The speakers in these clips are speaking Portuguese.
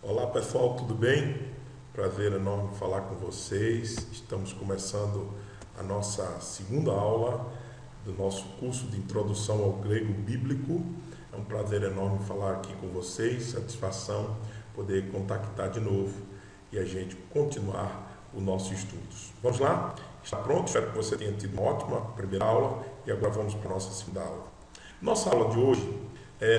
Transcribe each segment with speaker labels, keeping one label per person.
Speaker 1: Olá pessoal, tudo bem? Prazer enorme falar com vocês. Estamos começando a nossa segunda aula do nosso curso de Introdução ao Grego Bíblico. É um prazer enorme falar aqui com vocês, satisfação poder contactar de novo e a gente continuar os nossos estudos. Vamos lá? Está pronto? Espero que você tenha tido uma ótima primeira aula e agora vamos para a nossa segunda aula. Nossa aula de hoje,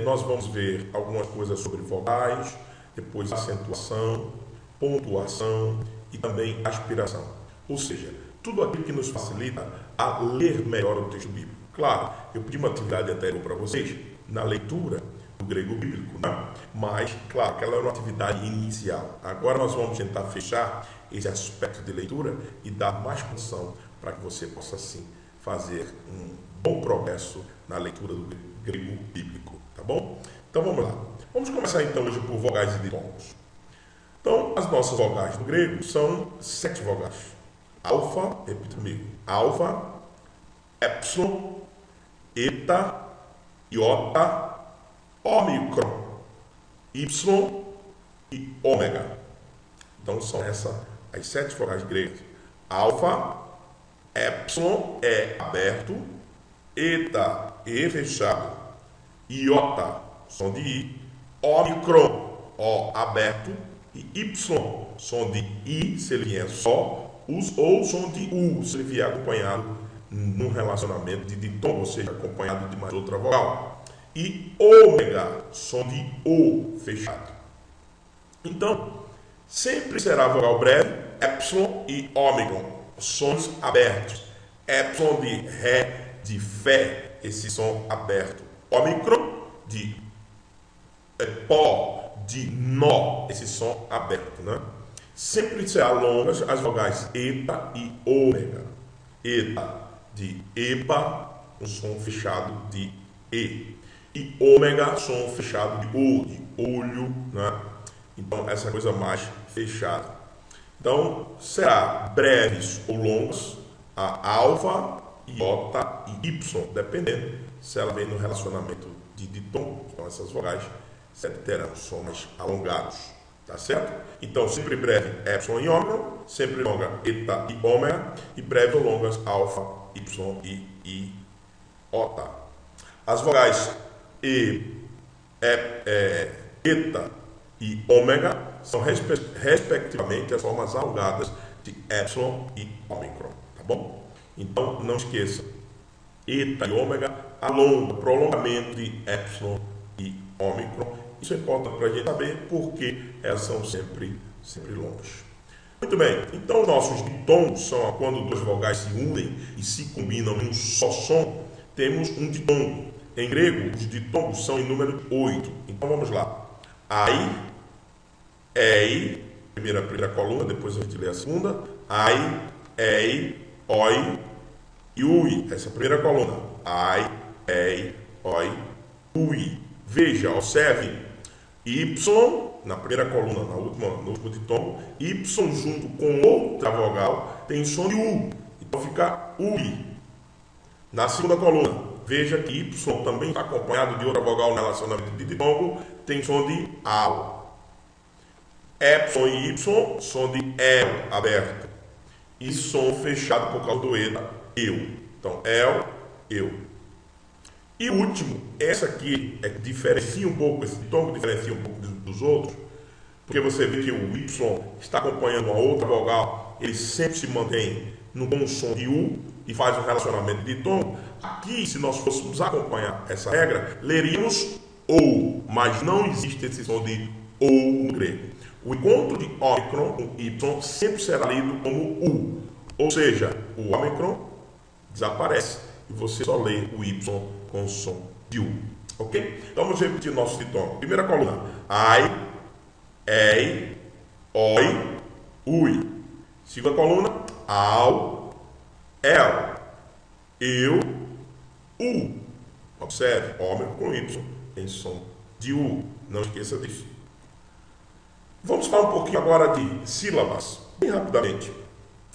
Speaker 1: nós vamos ver algumas coisas sobre vogais, depois acentuação, pontuação e também aspiração. Ou seja, tudo aquilo que nos facilita a ler melhor o texto bíblico. Claro, eu pedi uma atividade anterior para vocês na leitura do grego bíblico, né? Mas, claro, aquela é uma atividade inicial. Agora nós vamos tentar fechar esse aspecto de leitura e dar mais condição para que você possa, assim, fazer um bom progresso na leitura do grego bíblico, tá bom? Então vamos lá. Vamos começar então hoje por vogais e ditongos. Então, as nossas vogais no grego são 7 vogais. Alfa, repita comigo. Alfa, epsilon, eta, iota, ômicron, y e ômega. Então são essas as 7 vogais gregas. Alfa, epsilon é aberto, eta, e fechado, iota, som de I, ômicron, O aberto, e Y, som de I, se ele vier só, ou som de U, se ele vier acompanhado num relacionamento de ditongo, ou seja, acompanhado de mais outra vogal. E ômega, som de O fechado. Então, sempre será vogal breve, epsilon e ômicron, sons abertos. Epsilon de Ré, de Fé, esse som aberto. Ômicron de Pó, de Nó, esse som aberto, né? Sempre será longas as vogais eta e ômega. Eta de Epa, um som fechado de E. E ômega, som fechado de O, de olho, né? Então, essa coisa mais fechada. Então, será breves ou longas a alfa, iota e y, dependendo se ela vem no relacionamento de ditongo. Então, essas vogais sempre terão sons mais alongados, tá certo? Então, sempre breve, epsilon e ômega, sempre longa, eta e ômega, e breves ou longas, alfa, y e iota. As vogais eta e ômega são, respectivamente, as formas alongadas de epsilon e ômicron, tá bom? Então, não esqueça, eta e ômega alonga, prolongamento de epsilon e ômicron. Isso é importante para a gente saber porque elas são sempre longas. Muito bem, então nossos ditongos são quando duas vogais se unem e se combinam em um só som, temos um ditongo. Em grego, os ditongos são em número 8. Então vamos lá. Ai, ei, primeira coluna, depois a gente lê a segunda. Ai, ei, oi e ui. Essa é a primeira coluna. Ai, ei, oi, ui. Veja, observe. Y, na primeira coluna, no último ditongo, Y junto com outra vogal tem som de U. Então fica UI. Na segunda coluna, veja que Y também está acompanhado de outra vogal no relacionamento de ditongo, tem som de AU. Epsilon e Y, som de EL aberto. E som fechado por causa do ETA, eu. Então, EL, eu. E o último, essa aqui diferencia um pouco, esse ditongo diferencia um pouco dos outros, porque você vê que o Y está acompanhando uma outra vogal, ele sempre se mantém com um som de U e faz um relacionamento de ditongo. Aqui, se nós fôssemos acompanhar essa regra, leríamos OU, mas não existe esse som de OU no grego. O encontro de ômicron com Y sempre será lido como U, ou seja, o ômicron desaparece e você só lê o Y com som de U, ok? Então vamos repetir nosso ditongo. Primeira coluna, ai, ei, oi, ui. Segunda coluna, au, el, eu, u. Observe, ômega com Y em som de U, não esqueça disso. Vamos falar um pouquinho agora de sílabas, bem rapidamente.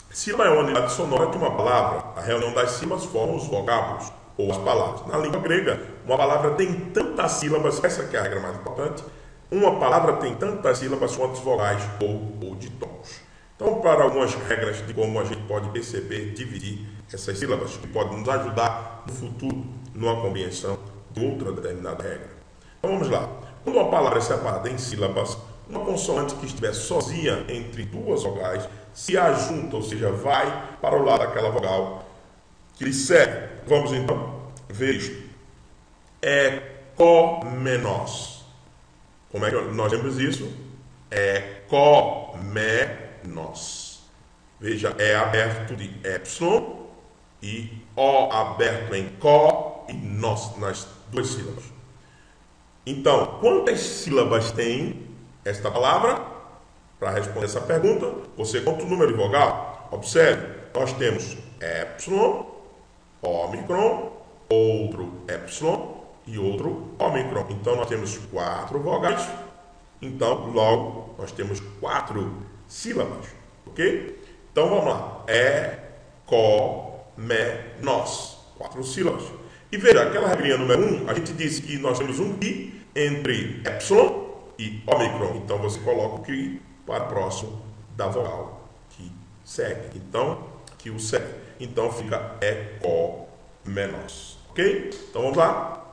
Speaker 1: Sílaba é uma unidade sonora de uma palavra. A reunião das sílabas forma os vocábulos ou as palavras. Na língua grega, uma palavra tem tantas sílabas, essa que é a regra mais importante, uma palavra tem tantas sílabas quanto vogais ou ditongos. Então, para algumas regras de como a gente pode perceber, dividir essas sílabas, que pode nos ajudar no futuro, numa compreensão de outra determinada regra. Então, vamos lá. Quando uma palavra é separada em sílabas, uma consoante que estiver sozinha entre duas vogais se ajunta, ou seja, vai para o lado daquela vogal que lhe segue. Vamos então ver isto. Ecomenos. Como é que nós temos isso? Ecomenos. Veja, é aberto de epsilon e O aberto em có e nós nas duas sílabas. Então, quantas sílabas tem esta palavra? Para responder essa pergunta, você conta o número de vogal. Observe, nós temos epsilon, ômicron, outro epsilon e outro ômicron. Então, nós temos 4 vogais. Então, logo, nós temos 4 sílabas. Ok? Então, vamos lá. Ecomenos. 4 sílabas. E veja, aquela regrinha número 1, a gente disse que nós temos um i entre epsilon e ômicron. Então, você coloca o i para próximo da vogal que segue. Então, que o segue. Então, fica ecomenos. Ok? Então, vamos lá.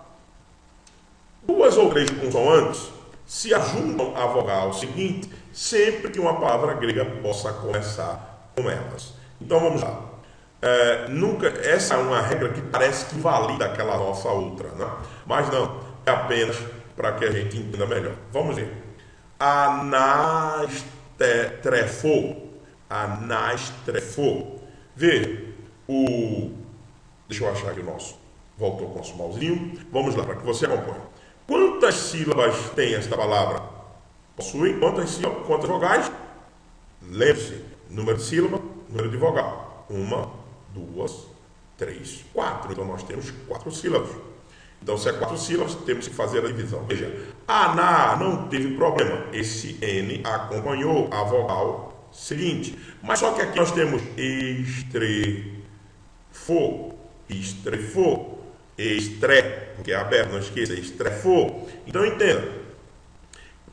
Speaker 1: 2 ou 3 consoantes se ajuntam à vogal seguinte sempre que uma palavra grega possa começar com elas. Então, vamos lá. Essa é uma regra que parece que valida aquela nossa outra, né? Mas não, é apenas para que a gente entenda melhor. Vamos ver. Anastrefo. Veja, deixa eu achar aqui o nosso. Voltou com o nosso mauzinho. Vamos lá, para que você acompanhe. Quantas sílabas tem esta palavra? Possui quantas vogais? Lembre-se, número de sílaba, número de vogal. 1, 2, 3, 4. Então, nós temos 4 sílabas. Então, se é 4 sílabas, temos que fazer a divisão. Veja, Aná não teve problema. Esse N acompanhou a vogal seguinte. Mas só que aqui nós temos estrefo, porque é aberto, não esqueça, estrefo. Então, entenda.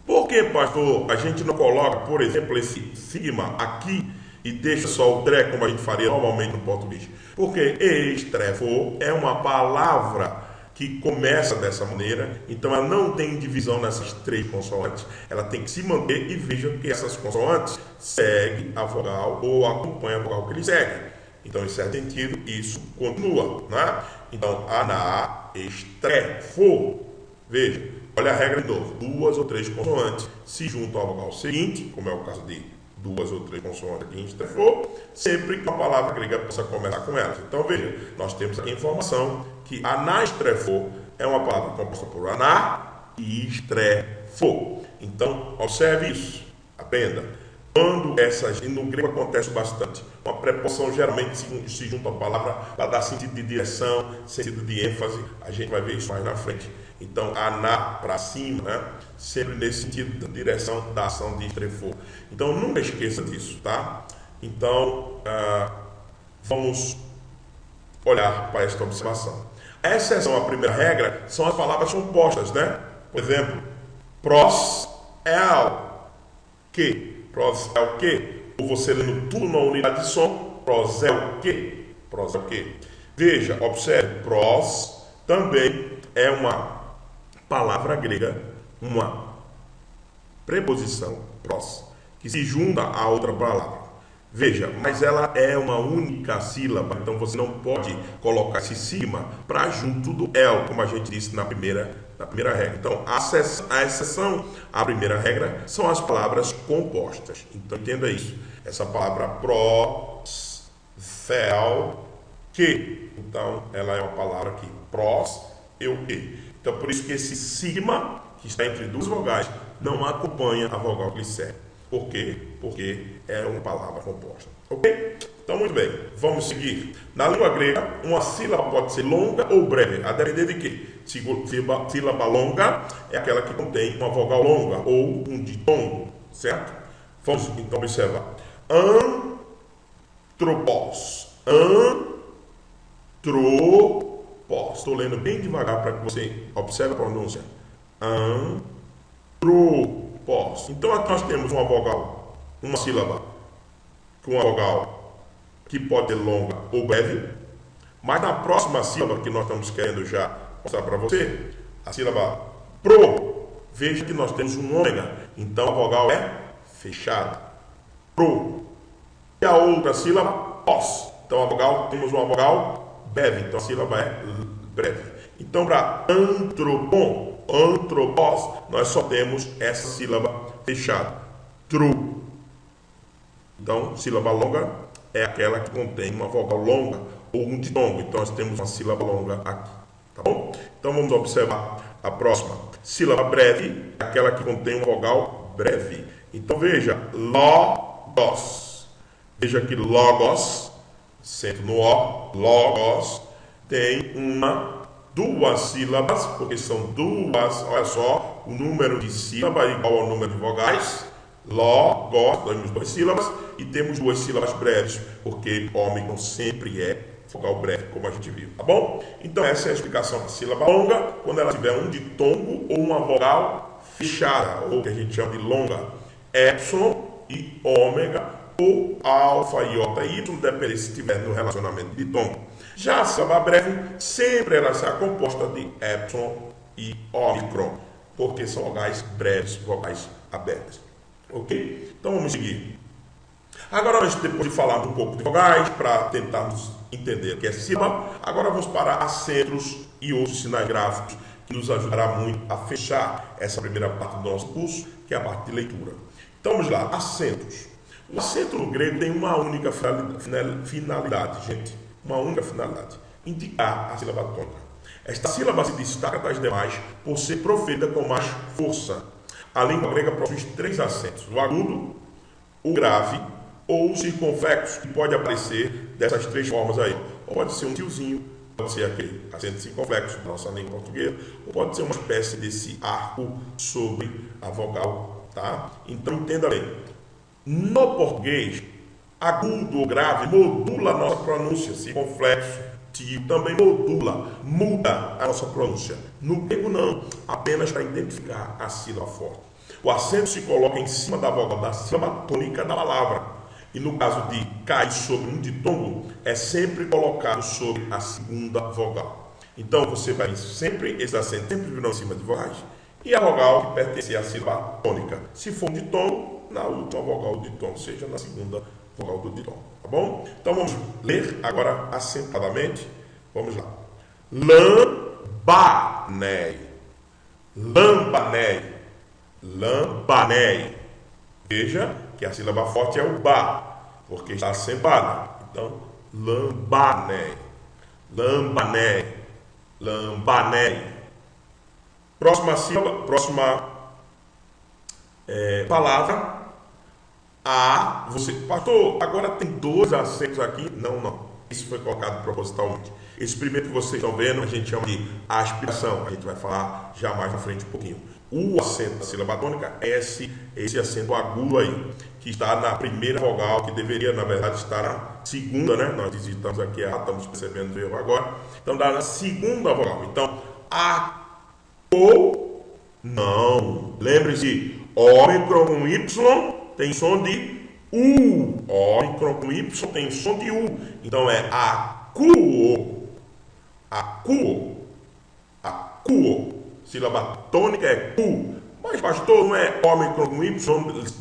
Speaker 1: Por que, pastor, a gente não coloca, por exemplo, esse sigma aqui e deixa só o tre, como a gente faria normalmente no português? Porque estrefo é uma palavra que começa dessa maneira, então ela não tem divisão nessas 3 consoantes, ela tem que se manter e veja que essas consoantes seguem a vogal ou acompanham a vogal que ele segue. Então, em certo sentido, isso continua, né? Então, aná, estrefo. Veja, olha a regra de novo. 2 ou 3 consoantes se juntam à vogal seguinte, como é o caso de 2 ou 3 consoantes aqui em estrefo, sempre que a palavra grega possa começar com elas. Então, veja, nós temos aqui a informação que anastrefo é uma palavra composta por aná e estrefo. Então, observe isso, aprenda. Quando e no grego acontece bastante, uma preposição geralmente se junta à palavra para dar sentido de direção, sentido de ênfase, a gente vai ver isso mais na frente. Então, aná para cima, né? Sempre nesse sentido da direção da ação de estrefo. Então, nunca esqueça disso, tá? Então, vamos olhar para esta observação. A exceção à primeira regra são as palavras compostas, né? Por exemplo, pros, que. Pros é o que? Ou você lendo tudo na unidade de som, pros é o que? Pros é o que? Veja, observe, pros também é uma palavra grega, uma preposição, pros, que se junta a outra palavra. Veja, mas ela é uma única sílaba, então você não pode colocar esse sigma para junto do el, como a gente disse na primeira regra. Então, a exceção à primeira regra são as palavras compostas. Então, entenda isso. Essa palavra pros, que. Então, ela é uma palavra que pros, o que. Então, por isso que esse sigma, que está entre 2 vogais, não acompanha a vogal que lhe segue. Por quê? Porque é uma palavra composta. Ok? Então, muito bem. Vamos seguir. Na língua grega, uma sílaba pode ser longa ou breve. A depender de quê? Sílaba longa é aquela que contém uma vogal longa ou um ditongo. Certo? Vamos então observar. Antropos. Antropos. Estou lendo bem devagar para que você observe a pronúncia. Antropós. Então aqui nós temos uma vogal, uma sílaba com uma vogal que pode ser longa ou breve, mas na próxima sílaba que nós estamos querendo já mostrar para você, a sílaba pro, veja que nós temos um ômega, então a vogal é fechada. Pro. E a outra sílaba, pós. Então temos uma vogal breve, então a sílaba é breve. Então para antropon, antropós, nós só temos essa sílaba fechada. Tru. Então, sílaba longa é aquela que contém uma vogal longa ou um ditongo. Então, nós temos uma sílaba longa aqui. Tá bom? Então, vamos observar a próxima. Sílaba breve é aquela que contém uma vogal breve. Então, veja, logos. Veja que logos, acento no O, logos, tem duas sílabas, porque são duas, olha só, o número de sílabas é igual ao número de vogais. Logos, temos duas sílabas e temos duas sílabas breves, porque ômicron sempre é vogal breve, como a gente viu, tá bom? Então essa é a explicação da sílaba longa, quando ela tiver um ditongo ou uma vogal fechada, ou que a gente chama de longa, epsilon e ômega, ou alfa, iota e y, depende se estiver no relacionamento de ditongo. Já a sílaba breve, sempre ela será composta de epsilon e ômicron, porque são vogais breves, vogais abertas. Ok? Então vamos seguir. Agora, depois de falar um pouco de vogais, para tentarmos entender o que é sílaba, agora vamos para acentos e outros sinais gráficos, que nos ajudará muito a fechar essa primeira parte do nosso curso, que é a parte de leitura. Então vamos lá, acentos. O acento no grego tem uma única finalidade, gente. Uma única finalidade: indicar a sílaba tônica. Esta sílaba se destaca das demais por ser proferida com mais força. A língua grega possui três acentos: o agudo, o grave ou o circunflexo, que pode aparecer dessas três formas aí. Ou pode ser um tiozinho, pode ser aquele acento circunflexo da nossa língua portuguesa, ou pode ser uma espécie desse arco sobre a vogal, tá? Então entenda bem. No português, agudo ou grave modula a nossa pronúncia, circunflexo, tio também muda a nossa pronúncia. No grego não, apenas para identificar a sílaba forte. O acento se coloca em cima da vogal da sílaba tônica da palavra. E no caso de cair sobre um ditongo, é sempre colocado sobre a segunda vogal. Então você vai sempre, esse acento sempre virão em cima de vogais. E a vogal que pertence à sílaba tônica. Se for um ditongo, na última vogal do ditongo, seja na segunda vogal do ditongo. Tá bom? Então vamos ler agora assentadamente. Vamos lá. Lambanei. Lambanei. Lambanei. Veja que a sílaba forte é o ba, porque está acentuada. Então, lambanei. Lambanei. Lambanei. Próxima sílaba, palavra. Você, pastor, agora tem dois acentos aqui? Não. Isso foi colocado propositalmente. Esse primeiro que vocês estão vendo, a gente chama de aspiração. A gente vai falar já mais na frente um pouquinho. O acento da sílaba tônica é esse acento agudo aí, que está na primeira vogal, que deveria, na verdade, estar na segunda, né? Nós digitamos aqui, estamos percebendo o erro agora. Então, dá na segunda vogal. Então, ou não. Lembre-se, ômicron com Y tem som de U. Ômicron com Y tem som de U. Então é acuo. Acuo. Acuo. Sílaba tônica é cu. Mas, pastor, não é ômicron com Y,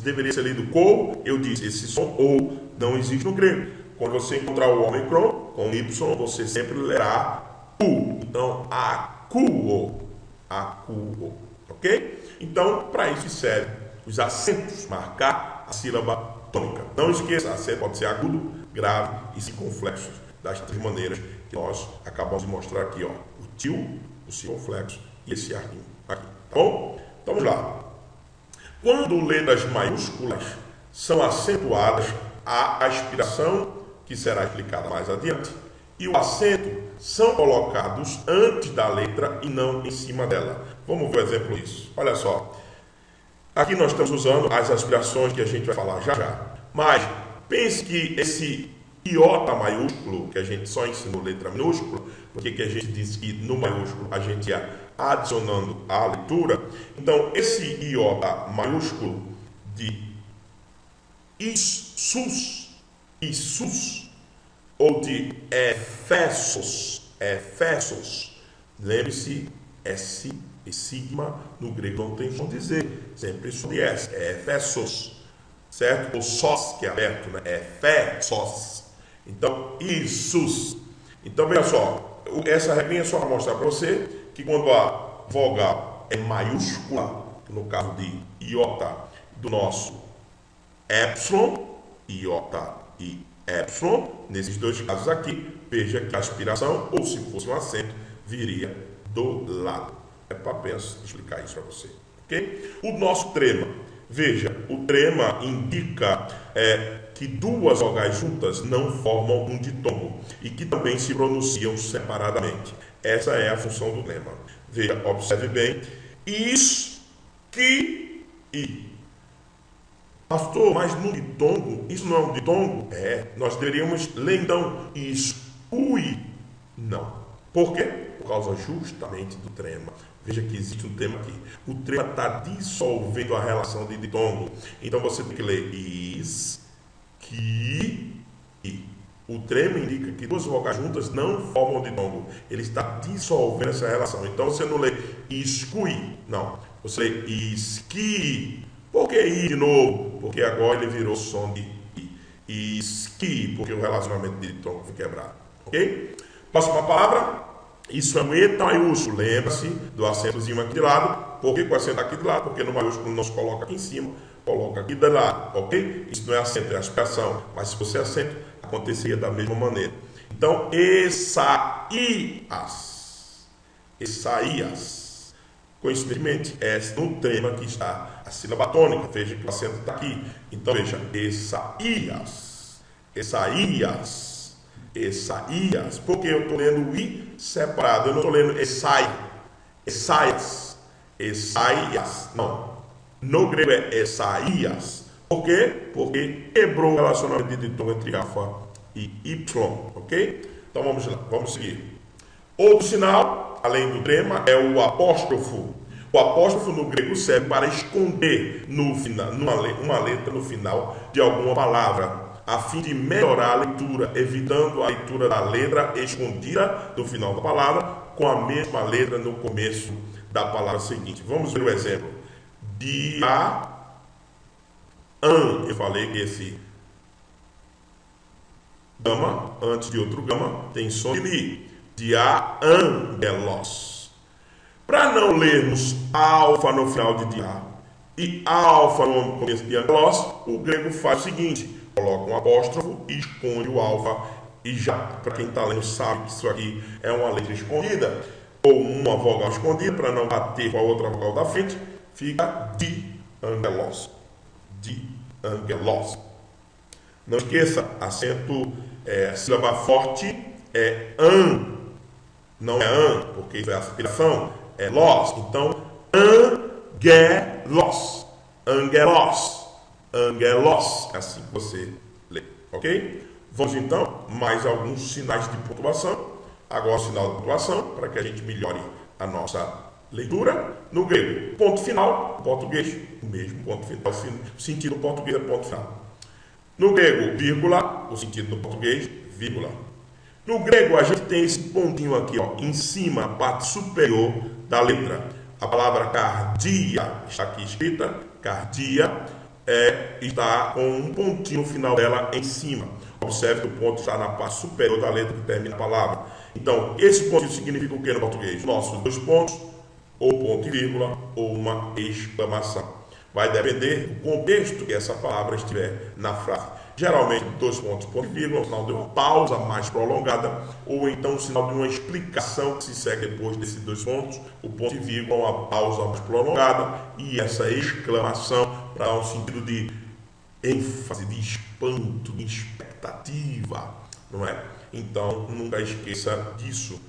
Speaker 1: deveria ser lido co. Eu disse, esse som ou não existe no grego. Quando você encontrar o ômicron com Y, você sempre lerá u. Então, acuo. Acuo. Ok? Então, para isso serve os acentos, marcar a sílaba tônica. Não esqueça, acento pode ser agudo, grave e circunflexo, das três maneiras que nós acabamos de mostrar aqui, ó. O tio, o circunflexo e esse arquinho aqui, tá bom? Então vamos lá. Quando letras maiúsculas são acentuadas, a aspiração, que será explicada mais adiante, e o acento são colocados antes da letra e não em cima dela. Vamos ver o exemplo disso. Olha só. Aqui nós estamos usando as aspirações que a gente vai falar já. Mas pense que esse iota maiúsculo, que a gente só ensinou letra minúscula, porque que a gente disse que no maiúsculo a gente ia adicionando a leitura. Então, esse iota maiúsculo de Issus, ou de Efesos, lembre-se, S e sigma no grego não tem som de Z, sempre som de S, é Efesos, certo? O sós, que é aberto, né? Efesos. Então, Issus. Então, veja só, essa regrinha é só para mostrar para você que quando a vogal é maiúscula, no caso de iota do nosso epsilon, iota e epsilon, nesses dois casos aqui, veja que a aspiração, ou se fosse um acento, viria do lado. É para apenas explicar isso para você, ok? O nosso trema, veja, o trema indica que duas vogais juntas não formam um ditongo e que também se pronunciam separadamente. Essa é a função do trema. Veja, observe bem, is, que, i. Pastor, mas no ditongo, isso não é um ditongo? Nós teríamos ler então, iscui. Não. Por quê? Por causa justamente do trema. Veja que existe um tema aqui. O trema está dissolvendo a relação de ditongo. Então você tem que ler is, que, i. O trema indica que duas vogais juntas não formam ditongo. Ele está dissolvendo essa relação. Então você não lê iscui, não. Você lê isqui. Por que i de novo? Porque agora ele virou som de i. Isqui, porque o relacionamento de ditongo foi quebrado. Ok? Próxima palavra. Isso é um eta maiúsculo. Lembra-se do acentozinho aqui de lado. Por que com o acento aqui de lado? Porque no maiúsculo não se coloca aqui em cima, coloca aqui de lado. Ok? Isso não é acento, é aspiração. Mas se fosse acento, aconteceria da mesma maneira. Então, Essaías. Coincidentemente, é no trema que está a sílaba tônica. Veja que o acento está aqui. Então, veja, Essaías. Porque eu estou lendo o i separado. Eu não estou lendo Essaias. Não. No grego é Essaías. Por quê? Porque quebrou o relacionamento de ditongo entre alfa e y. Ok? Então, vamos lá. Vamos seguir. Outro sinal, além do trema, é o apóstrofo. O apóstrofo no grego serve para esconder no final, uma letra no final de alguma palavra, a fim de melhorar a leitura, evitando a leitura da letra escondida no final da palavra com a mesma letra no começo da palavra seguinte. Vamos ver o exemplo. Eu falei que esse gama, antes de outro gama, tem som de li. Diangelos. Para não lermos alfa no final de dia e alfa no começo de angelos, o grego faz o seguinte: coloca um apóstrofo e esconde o alfa. E já, para quem está lendo, sabe que isso aqui é uma letra escondida ou uma vogal escondida, para não bater com a outra vogal da frente, fica diangelos. Não esqueça, acento sílaba forte é an. Não é an, porque isso é aspiração, é los. Então, angelos. É assim que você lê, ok? Vamos então, mais alguns sinais de pontuação. Agora, sinal de pontuação, para que a gente melhore a nossa leitura. No grego, ponto final, no português, o mesmo ponto final. O sentido do português é ponto final. No grego, vírgula, o sentido do português, vírgula. No grego, a gente tem esse pontinho aqui, ó, em cima, a parte superior da letra. A palavra cardia está aqui escrita, cardia, está com um pontinho no final dela em cima. Observe que o ponto está na parte superior da letra que termina a palavra. Então, esse pontinho significa o que no português? Nossos dois pontos, ou ponto e vírgula, ou uma exclamação. Vai depender do contexto que essa palavra estiver na frase. Geralmente, dois pontos, ponto e vírgula, o sinal de uma pausa mais prolongada, ou então o sinal de uma explicação que se segue depois desses dois pontos, o ponto e vírgula, uma pausa mais prolongada, e essa exclamação para dar um sentido de ênfase, de espanto, de expectativa, não é? Então, nunca esqueça disso.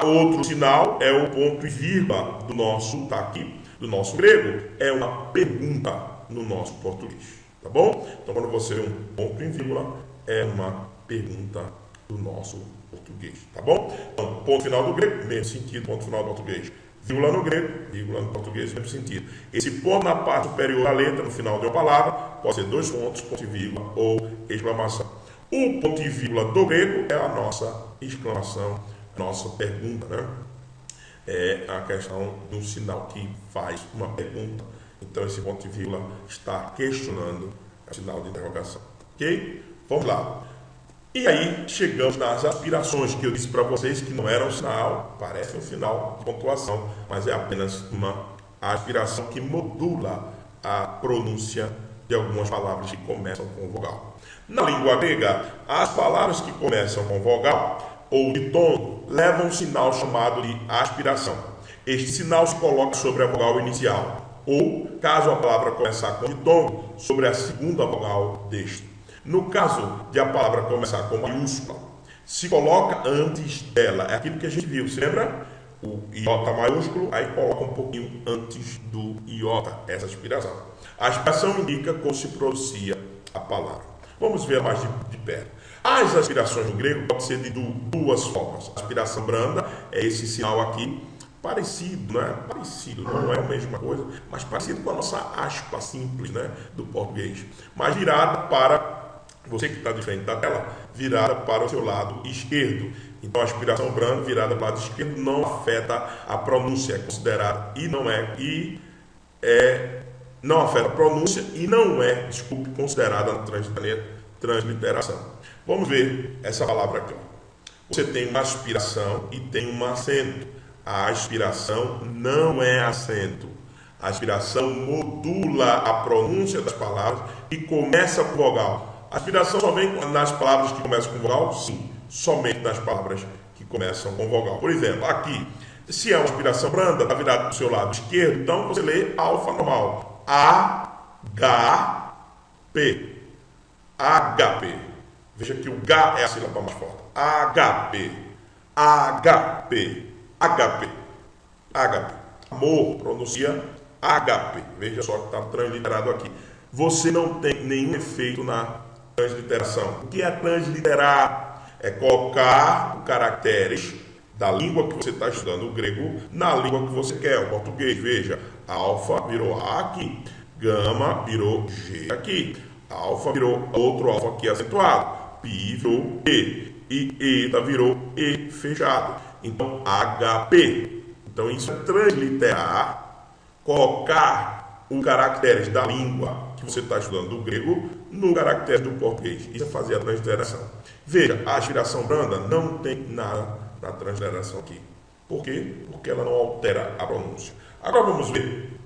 Speaker 1: Outro sinal é o ponto e vírgula do nosso, tá aqui, do nosso grego, é uma pergunta no nosso português. Tá bom? Então, quando você vê um ponto em vírgula, é uma pergunta do nosso português, tá bom? Então, ponto final do grego, mesmo sentido, ponto final do português. Vírgula no grego, vírgula no português, mesmo sentido. Esse ponto na parte superior da letra, no final de uma palavra, pode ser dois pontos, ponto e vírgula ou exclamação. O ponto e vírgula do grego é a nossa exclamação, a nossa pergunta, né? É a questão do sinal que faz uma pergunta. Então, esse ponto e vírgula está questionando o sinal de interrogação. Ok? Vamos lá. E aí, chegamos nas aspirações, que eu disse para vocês que não era um sinal, parece um sinal de pontuação, mas é apenas uma aspiração que modula a pronúncia de algumas palavras que começam com vogal. Na língua grega, as palavras que começam com vogal ou de tom levam um sinal chamado de aspiração. Este sinal se coloca sobre a vogal inicial, ou, caso a palavra começar com ditom, sobre a segunda vogal deste. No caso de a palavra começar com maiúscula, se coloca antes dela. É aquilo que a gente viu, se lembra? O iota maiúsculo, aí coloca um pouquinho antes do iota, essa aspiração. A aspiração indica como se pronuncia a palavra. Vamos ver mais de perto. As aspirações no grego podem ser de duas formas. A aspiração branda é esse sinal aqui, parecido, né? Parecido, não é a mesma coisa, mas parecido com a nossa aspa simples, né? Do português. Mas virada para você que está de frente da tela, virada para o seu lado esquerdo. Então, a aspiração branda virada para o lado esquerdo não afeta a pronúncia, é considerada não afeta a pronúncia e não é, considerada na transliteração. Vamos ver essa palavra aqui. Você tem uma aspiração e tem um acento. A aspiração não é acento. A aspiração modula a pronúncia das palavras e começa com vogal. A aspiração só vem nas palavras que começam com vogal? Sim, somente nas palavras que começam com vogal. Por exemplo, aqui, se é uma aspiração branda, está virado para o seu lado esquerdo, então você lê alfa normal. H-P. HP. Veja que o G é a sílaba mais forte. HP. HP. HP. HP. Amor, pronuncia HP. Veja só que está transliterado aqui. Você não tem nenhum efeito na transliteração. O que é transliterar? É colocar os caracteres da língua que você está estudando, o grego, na língua que você quer, o português. Veja, alfa virou A aqui, gama virou G aqui, alfa virou outro alfa aqui acentuado, pi virou E, e eta virou E fechado. Então, HP. Então, isso é transliterar, colocar os caracteres da língua que você está estudando do grego no caractere do português. Isso é fazer a transliteração. Veja, a aspiração branda não tem nada na transliteração aqui. Por quê? Porque ela não altera a pronúncia. Agora vamos ver.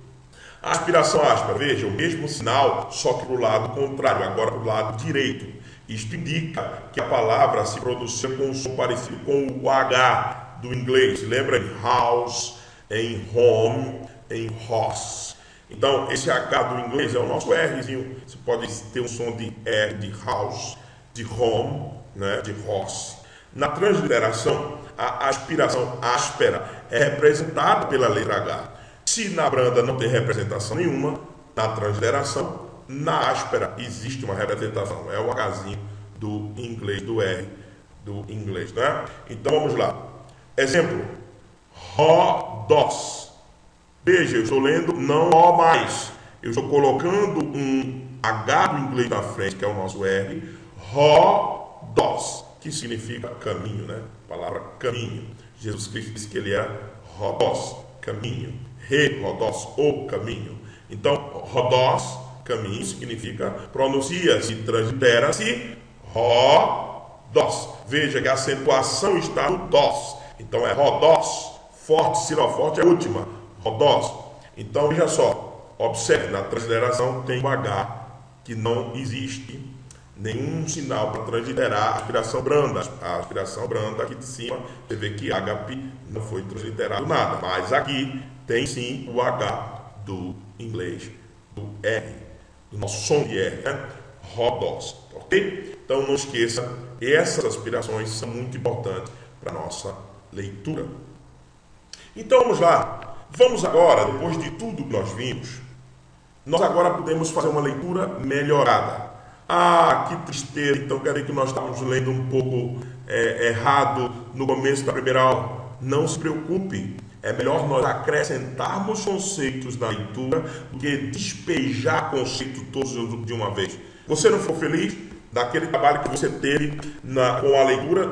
Speaker 1: A aspiração áspera, veja, o mesmo sinal, só que para o lado contrário, agora para o lado direito. Isto indica que a palavra se pronuncia com um som parecido com o H do inglês. Lembra em house, em home, em horse. Então, esse H do inglês é o nosso Rzinho. Você pode ter um som de R de house, de home, né, de horse. Na transliteração, a aspiração áspera é representada pela letra H. Se na branda não tem representação nenhuma, na transliteração, na áspera existe uma representação. É o Hzinho do inglês, do R do inglês, né? Então, vamos lá. Exemplo. Rodos. Veja, eu estou lendo não O mais. Eu estou colocando um H do inglês na frente, que é o nosso R. Rodos, que significa caminho, né? A palavra caminho. Jesus Cristo disse que ele era Rodos, caminho. Rodos, o caminho. Então, Rodos, caminho, significa pronuncia-se, translitera-se, Rodos. Veja que a acentuação está no dos. Então, é Rodos, forte, sílaba forte é a última. Rodos. Então, veja só, observe, na transliteração tem o H, que não existe nenhum sinal para transliterar a aspiração branda. A aspiração branda aqui de cima, você vê que HP não foi transliterado nada, mas aqui tem sim o H do inglês, do R, do nosso som de R, né? Rodos, ok? Então, não esqueça, essas aspirações são muito importantes para a nossa leitura. Então, vamos lá. Vamos agora, depois de tudo que nós vimos, nós agora podemos fazer uma leitura melhorada. Ah, que tristeza, então quer dizer que nós estávamos lendo um pouco errado no começo da primeira aula. Não se preocupe, é melhor nós acrescentarmos conceitos na leitura do que despejar conceitos todos de uma vez. Você não ficou feliz daquele trabalho que você teve com a leitura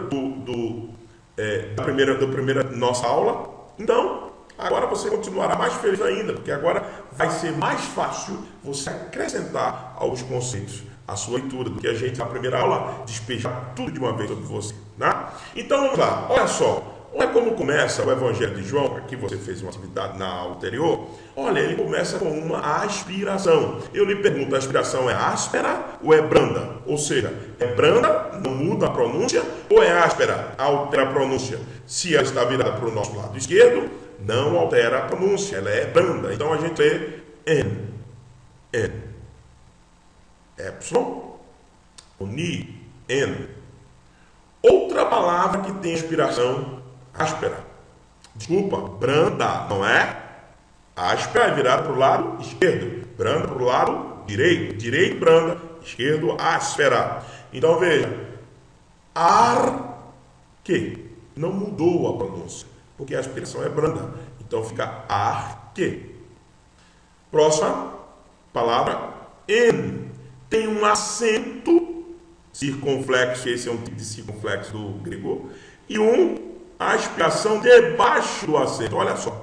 Speaker 1: da primeira nossa aula? Então, agora você continuará mais feliz ainda, porque agora vai ser mais fácil você acrescentar alguns conceitos à sua leitura do que a gente na primeira aula despejar tudo de uma vez sobre você, né? Então vamos lá, olha só. Olha como começa o Evangelho de João. Aqui você fez uma atividade na aula anterior. Olha, ele começa com uma aspiração. Eu lhe pergunto, a aspiração é áspera ou é branda? Ou seja, é branda, não muda a pronúncia, ou é áspera, altera a pronúncia? Se ela está virada para o nosso lado esquerdo, não altera a pronúncia, ela é branda. Então a gente lê N, Epsilon, Ni, N. Outra palavra que tem aspiração áspera. Desculpa, branda, não é? Áspera é virada para o lado esquerdo. Branda para o lado direito. Direito, branda. Esquerdo, áspera. Então veja. Arque. Não mudou a pronúncia. Porque a aspiração é branda. Então fica arque. Próxima palavra. En. Tem um acento circunflexo. Esse é um tipo de circunflexo do grego. E a aspiração debaixo do acento. Olha só.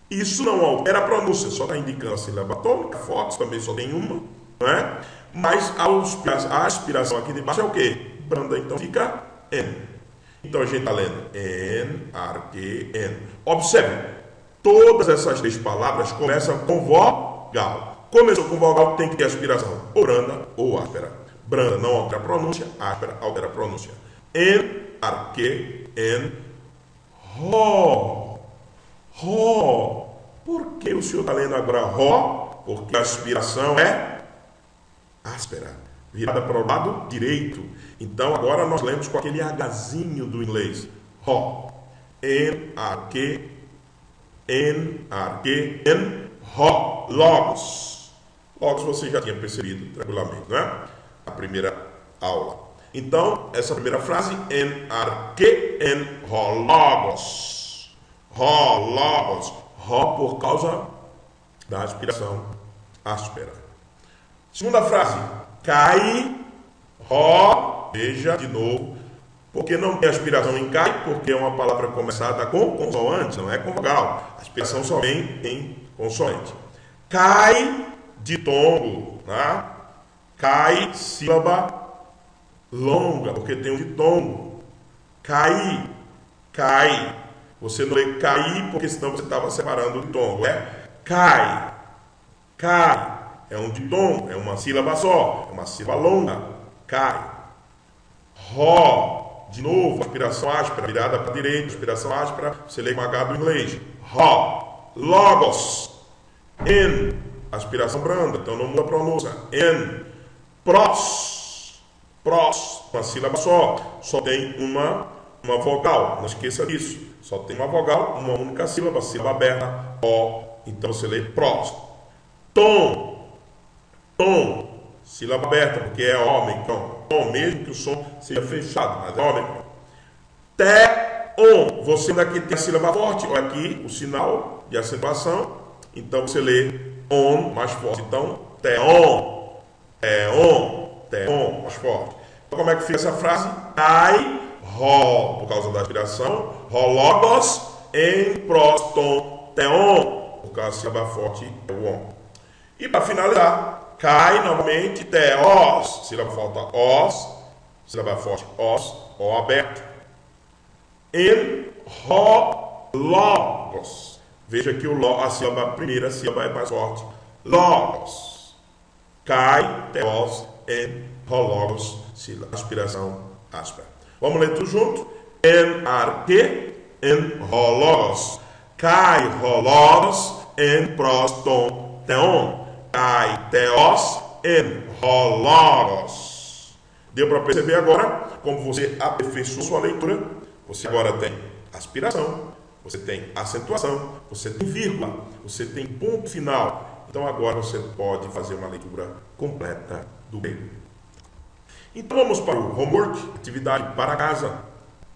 Speaker 1: Isso não altera a pronúncia, só está indicando a sílaba tônica. Fox também só tem uma, não é? Mas a aspiração aqui de baixo é o quê? Branda, então fica N. Então a gente está lendo N, arque, N. Observe, todas essas três palavras começam com vogal. Começou com vogal, tem que ter aspiração, ou branda ou áspera. Branda não altera a pronúncia, áspera altera a pronúncia. N, arque, N, ro. Por que o senhor está lendo agora ro? Porque a aspiração é áspera, virada para o lado direito. Então agora nós lemos com aquele Hzinho do inglês. Ro. N-A-Q, N-A-Q, N, ro. Logos. Logos você já tinha percebido tranquilamente, não é? A primeira aula. Então, essa primeira frase, N-A-Q, N, ro. Logos. Ro, logos. Ro por causa da aspiração áspera. Segunda frase. Cai, ro. Veja de novo. Porque não tem aspiração em cai, porque é uma palavra começada com consoante, não é com vogal. A aspiração só vem em consoante. Cai de tombo. Tá? Cai, sílaba longa, porque tem um ditongo. Cai, cai. Você não lê cair, porque senão você estava separando o ditongo. É cai, cai. É um ditongo, é uma sílaba só, é uma sílaba longa. Cai. Ro. De novo, aspiração áspera, virada para a direita, aspiração áspera, você lê com H do inglês. Ro. Logos. En. Aspiração branda, então não muda a pronúncia. En. Pros. Pros. Uma sílaba só tem uma vogal, não esqueça disso. Só tem uma vogal, uma única sílaba, sílaba aberta, O. Então você lê pros. Tom. Tom. Sílaba aberta, porque é homem. Então, tom, mesmo que o som seja fechado, mas é homem. Té-on. Você daqui tem a sílaba forte. Olha aqui o sinal de acentuação. Então você lê on mais forte. Então, té-on. Té-on. Té-on mais forte. Então, como é que fica essa frase? Ai. Ro, por causa da aspiração, rologos em proston teon, por causa da sílaba forte o on. E para finalizar, cai novamente teos, sílaba forte os, sílaba forte os, o aberto, em rologos. Veja que a sílaba, a primeira sílaba é mais forte, logos. Cai teos em rologos, sílaba, aspiração áspera. Vamos ler tudo junto. En arque, en rologos. Kai rologos, en proston teon. Kai teos, en rologos. Deu para perceber agora como você aperfeiçoou sua leitura? Você agora tem aspiração, você tem acentuação, você tem vírgula, você tem ponto final. Então agora você pode fazer uma leitura completa do grego. Então vamos para o homework, atividade para casa.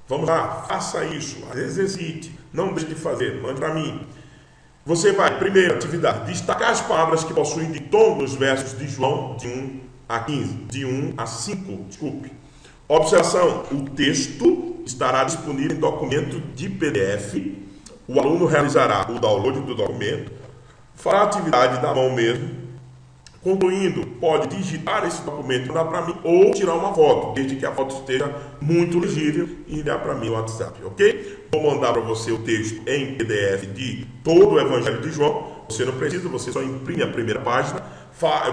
Speaker 1: Vamos lá, faça isso, exercite, não deixe de fazer, mande para mim. Você vai, primeira atividade, destacar as palavras que possuem ditom nos versos de João de 1 a 15, de 1 a 5, desculpe. Observação, o texto estará disponível em documento de PDF. O aluno realizará o download do documento, fará a atividade da mão mesmo. Concluindo, pode digitar esse documento e mandar para mim ou tirar uma foto, desde que a foto esteja muito legível e enviar para mim no WhatsApp, ok? Vou mandar para você o texto em PDF de todo o Evangelho de João. Você não precisa, você só imprime a primeira página,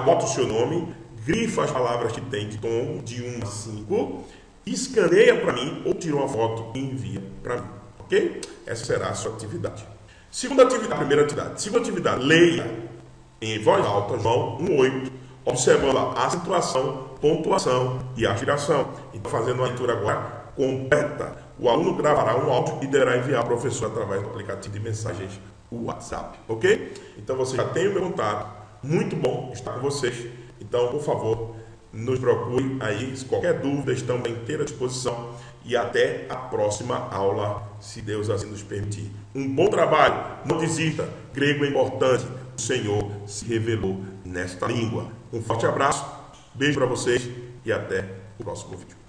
Speaker 1: bota o seu nome, grifa as palavras que tem de tom de 1 a 5, escaneia para mim ou tira uma foto e envia para mim, ok? Essa será a sua atividade. Segunda atividade, primeira atividade. Segunda atividade, leia em voz alta, João 1,8, observando a acentuação, pontuação e aspiração. Então, fazendo uma leitura agora completa. O aluno gravará um áudio e deverá enviar ao professor através do aplicativo de mensagens WhatsApp, ok? Então, você já tem o meu contato. Muito bom estar com vocês. Então, por favor, nos procure aí. Se qualquer dúvida, estamos à inteira disposição. E até a próxima aula, se Deus assim nos permitir. Um bom trabalho. Não desista. Grego é importante. O Senhor se revelou nesta língua. Um forte abraço, beijo para vocês e até o próximo vídeo.